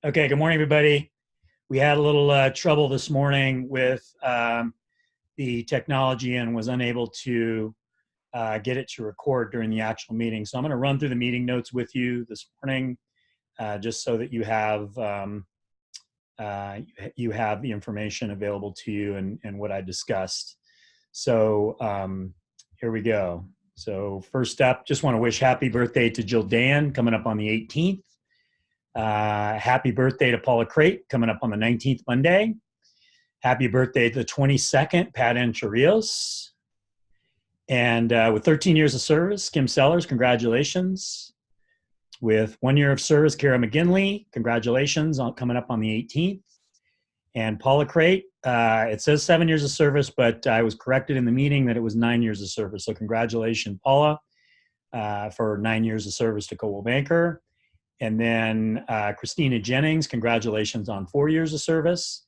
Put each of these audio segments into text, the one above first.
Okay, good morning, everybody. We had a little trouble this morning with the technology and was unable to get it to record during the actual meeting. So I'm going to run through the meeting notes with you this morning, just so that you have the information available to you and what I discussed. So here we go. So first up, just want to wish happy birthday to Jill Dan coming up on the 18th. Happy birthday to Paula Crate coming up on the 19th Monday. Happy birthday to the 22nd, Pat Anchorios. And with 13 years of service, Kim Sellers, congratulations. With 1 year of service, Kara McGinley, congratulations on coming up on the 18th. And Paula Crate, it says 7 years of service, but I was corrected in the meeting that it was 9 years of service. So congratulations, Paula, for 9 years of service to Coldwell Banker. And then Christina Jennings, congratulations on 4 years of service.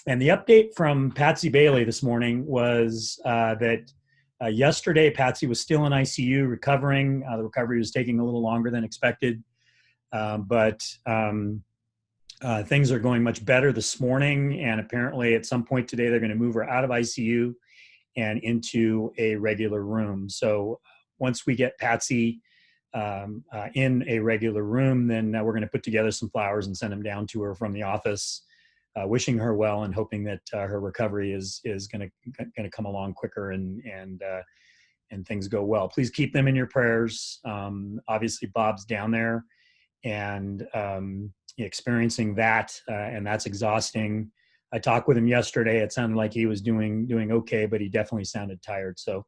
And the update from Patsy Bailey this morning was that yesterday Patsy was still in ICU recovering. The recovery was taking a little longer than expected, but things are going much better this morning. And apparently at some point today, they're going to move her out of ICU and into a regular room. So once we get Patsy in a regular room, then we're going to put together some flowers and send them down to her from the office, wishing her well and hoping that her recovery is going to come along quicker and things go well. Please keep them in your prayers. Obviously, Bob's down there and experiencing that, and that's exhausting. I talked with him yesterday. It sounded like he was doing okay, but he definitely sounded tired. So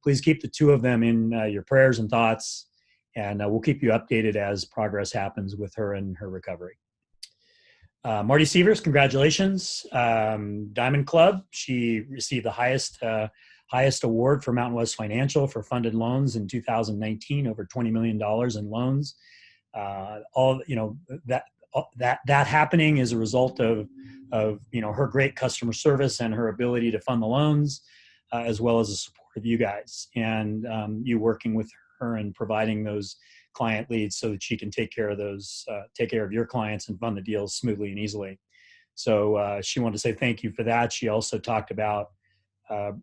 please keep the two of them in your prayers and thoughts. And we'll keep you updated as progress happens with her and her recovery. Marty Sievers, congratulations. Diamond Club, she received the highest award for Mountain West Financial for funded loans in 2019, over $20 million in loans. That happening is a result of her great customer service and her ability to fund the loans, as well as the support of you guys and you working with her and providing those client leads so that she can take care of your clients and fund the deals smoothly and easily. So she wanted to say thank you for that. She also talked about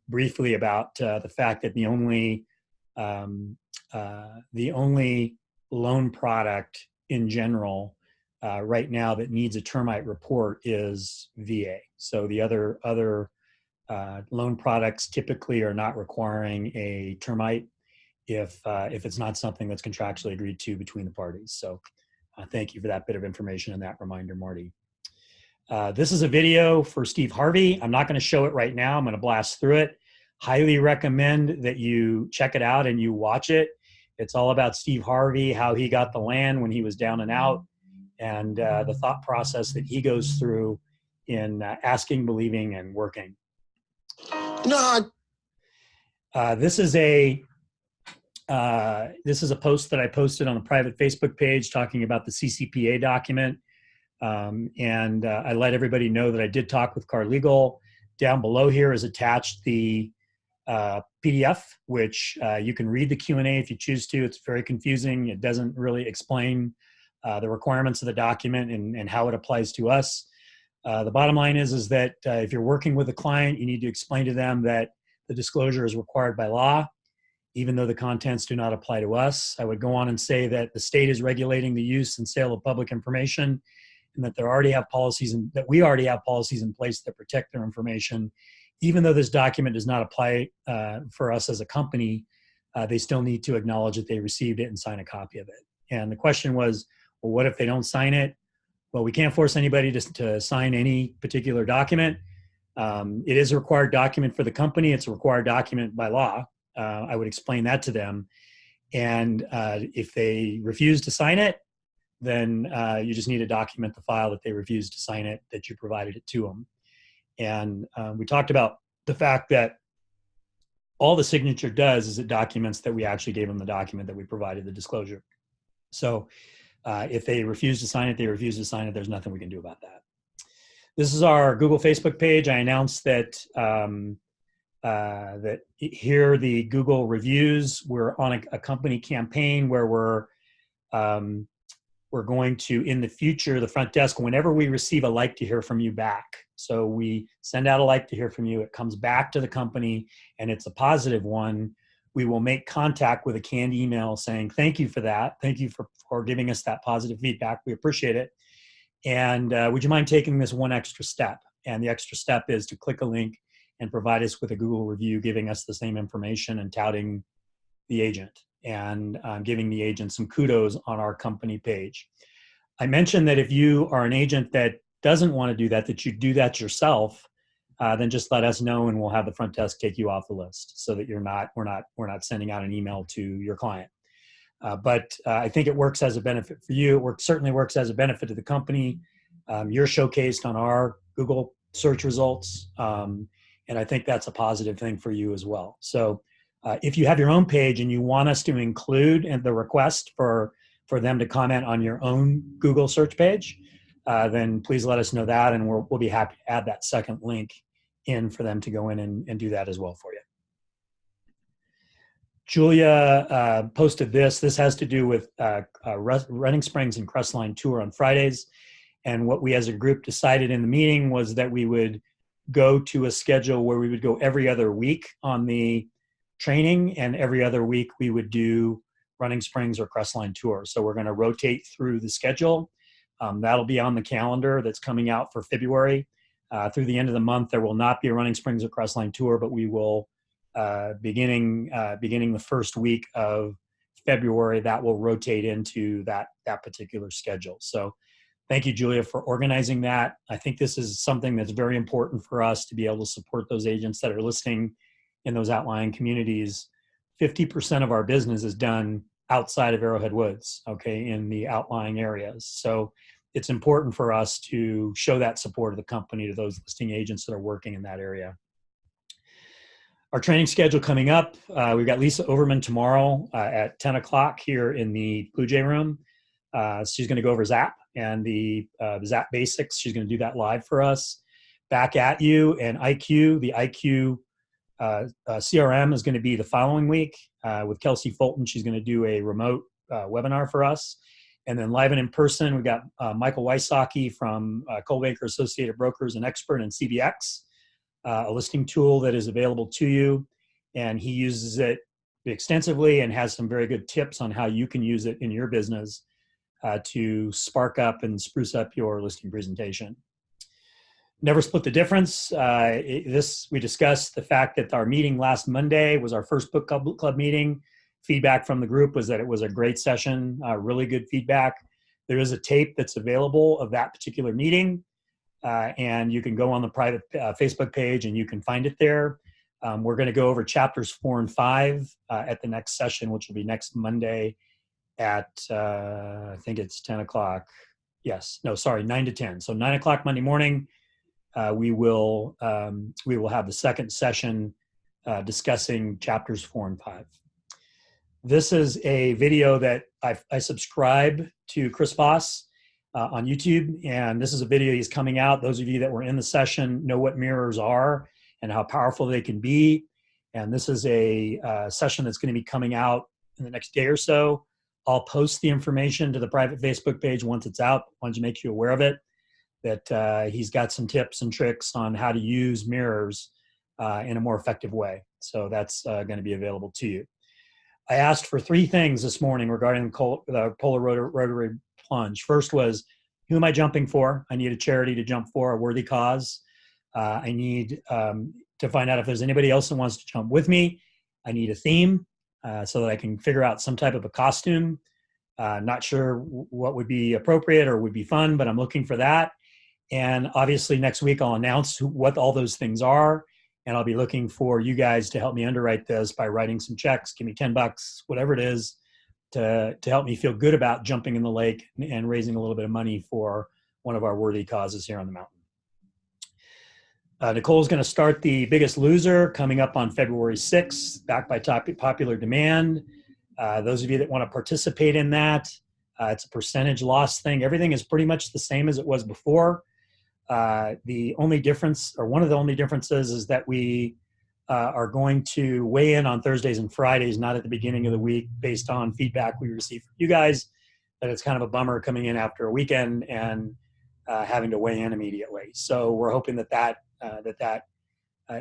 briefly about the fact that the only loan product in general right now that needs a termite report is VA. So the other loan products typically are not requiring a termite if it's not something that's contractually agreed to between the parties. So thank you for that bit of information and that reminder, Marty. This is a video for Steve Harvey. I'm not going to show it right now. I'm going to blast through it. Highly recommend that you check it out and you watch it. It's all about Steve Harvey, how he got the land when he was down and out, and the thought process that he goes through in asking, believing, and working. This is a post that I posted on a private Facebook page talking about the CCPA document. And I let everybody know that I did talk with Car Legal. Down below here is attached the PDF, which you can read the Q&A if you choose to. It's very confusing. It doesn't really explain the requirements of the document and how it applies to us. The bottom line is that if you're working with a client, you need to explain to them that the disclosure is required by law, even though the contents do not apply to us. I would go on and say that the state is regulating the use and sale of public information, and that we already have policies in place that protect their information. Even though this document does not apply for us as a company, they still need to acknowledge that they received it and sign a copy of it. And the question was, well, what if they don't sign it? Well, we can't force anybody to sign any particular document. It is a required document for the company. It's a required document by law. I would explain that to them. And if they refuse to sign it, then you just need to document the file that they refused to sign it, that you provided it to them. And we talked about the fact that all the signature does is it documents that we actually gave them the document that we provided the disclosure. So if they refuse to sign it, they refuse to sign it. There's nothing we can do about that. This is our Google Facebook page. I announced that that here are the Google reviews. We're on a company campaign where we're we're going to, in the future, the front desk, whenever we receive a like to hear from you back. So we send out a like to hear from you. It comes back to the company and it's a positive one. We will make contact with a canned email saying, thank you for that. Thank you for giving us that positive feedback. We appreciate it. And would you mind taking this one extra step? And the extra step is to click a link and provide us with a Google review, giving us the same information and touting the agent and giving the agent some kudos on our company page. I mentioned that if you are an agent that doesn't want to do that, that you do that yourself, then just let us know and we'll have the front desk take you off the list so that we're not sending out an email to your client. But I think it works as a benefit for you. It certainly works as a benefit to the company. You're showcased on our Google search results. And I think that's a positive thing for you as well. So if you have your own page and you want us to include in the request for them to comment on your own Google search page, then please let us know that, and we'll be happy to add that second link in for them to go in and do that as well for you. Julia posted this. This has to do with Running Springs and Crestline tour on Fridays. And what we as a group decided in the meeting was that we would go to a schedule where we would go every other week on the training, and every other week we would do Running Springs or Crestline tour. So we're going to rotate through the schedule. That'll be on the calendar that's coming out for February. Through the end of the month, there will not be a Running Springs or Crestline tour, but we will, beginning the first week of February, that will rotate into that particular schedule. So thank you, Julia, for organizing that. I think this is something that's very important for us to be able to support those agents that are listing in those outlying communities. 50% of our business is done outside of Arrowhead Woods, okay, in the outlying areas. So it's important for us to show that support of the company to those listing agents that are working in that area. Our training schedule coming up, we've got Lisa Overman tomorrow at 10 o'clock here in the Blue Jay room. She's going to go over ZAP and the ZAP basics. She's going to do that live for us. Back at You and IQ, the IQ CRM is going to be the following week with Kelsey Fulton. She's going to do a remote webinar for us. And then live and in person, we've got Michael Wysocki from Coldwell Associated Brokers, an expert in CBX, a listing tool that is available to you. And he uses it extensively and has some very good tips on how you can use it in your business to spark up and spruce up your listing presentation. Never Split the Difference. We discussed the fact that our meeting last Monday was our first book club meeting. Feedback from the group was that it was a great session, really good feedback. There is a tape that's available of that particular meeting, and you can go on the private Facebook page and you can find it there. We're going to go over chapters 4 and 5 at the next session, which will be next Monday at, I think it's 10 o'clock. Yes, no, sorry, 9 to 10. So 9 o'clock Monday morning. We will have the second session discussing chapters 4 and 5. This is a video that I subscribe to Chris Voss on YouTube, and this is a video he's coming out. Those of you that were in the session know what mirrors are and how powerful they can be. And this is a session that's going to be coming out in the next day or so. I'll post the information to the private Facebook page once it's out. I wanted to make you aware of it, that he's got some tips and tricks on how to use mirrors in a more effective way. So that's going to be available to you. I asked for 3 things this morning regarding the Polar Rotary Plunge. First was, who am I jumping for? I need a charity to jump for, a worthy cause. I need to find out if there's anybody else that wants to jump with me. I need a theme so that I can figure out some type of a costume. Not sure what would be appropriate or would be fun, but I'm looking for that. And obviously next week I'll announce what all those things are. And I'll be looking for you guys to help me underwrite this by writing some checks. Give me $10, whatever it is, to help me feel good about jumping in the lake and raising a little bit of money for one of our worthy causes here on the mountain. Nicole's going to start The Biggest Loser coming up on February 6th, backed by popular demand. Those of you that want to participate in that, it's a percentage loss thing. Everything is pretty much the same as it was before. The only difference, or one of the only differences, is that we are going to weigh in on Thursdays and Fridays, not at the beginning of the week, based on feedback we receive from you guys. that it's kind of a bummer coming in after a weekend and having to weigh in immediately. So we're hoping that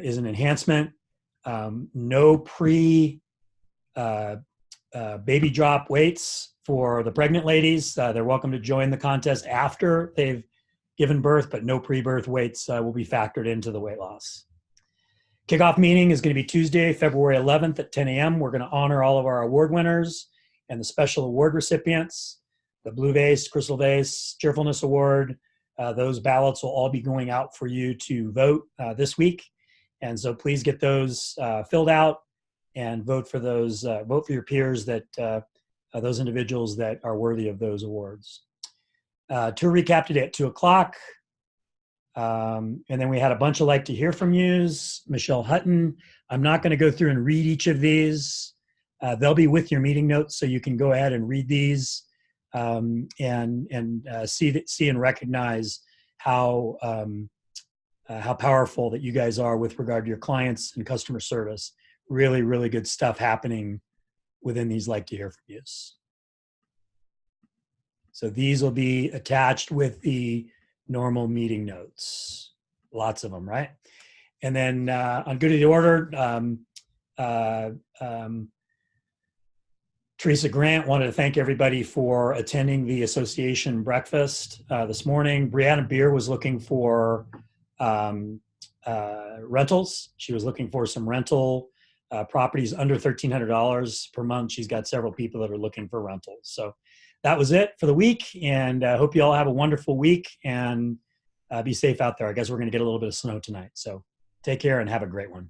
is an enhancement. No pre baby drop weights for the pregnant ladies. They're welcome to join the contest after they've given birth, but no pre-birth weights will be factored into the weight loss. Kickoff meeting is going to be Tuesday, February 11th at 10 a.m. We're going to honor all of our award winners and the special award recipients, the Blue Vase, Crystal Vase, Cheerfulness Award. Those ballots will all be going out for you to vote this week. And so please get those filled out and vote for those, vote for your peers that, those individuals that are worthy of those awards. Tour recap today at 2 o'clock. And then we had a bunch of like to hear from yous. Michelle Hutton. I'm not going to go through and read each of these. They'll be with your meeting notes, so you can go ahead and read these and see and recognize how powerful that you guys are with regard to your clients and customer service. Really, really good stuff happening within these like to hear from yous. So these will be attached with the normal meeting notes. Lots of them, right? And then on good of the order, Teresa Grant wanted to thank everybody for attending the association breakfast this morning. Brianna Beer was looking for rentals. She was looking for some rental properties under $1,300 per month. She's got several people that are looking for rentals. So that was it for the week, and I hope you all have a wonderful week and be safe out there. I guess we're going to get a little bit of snow tonight. So take care and have a great one.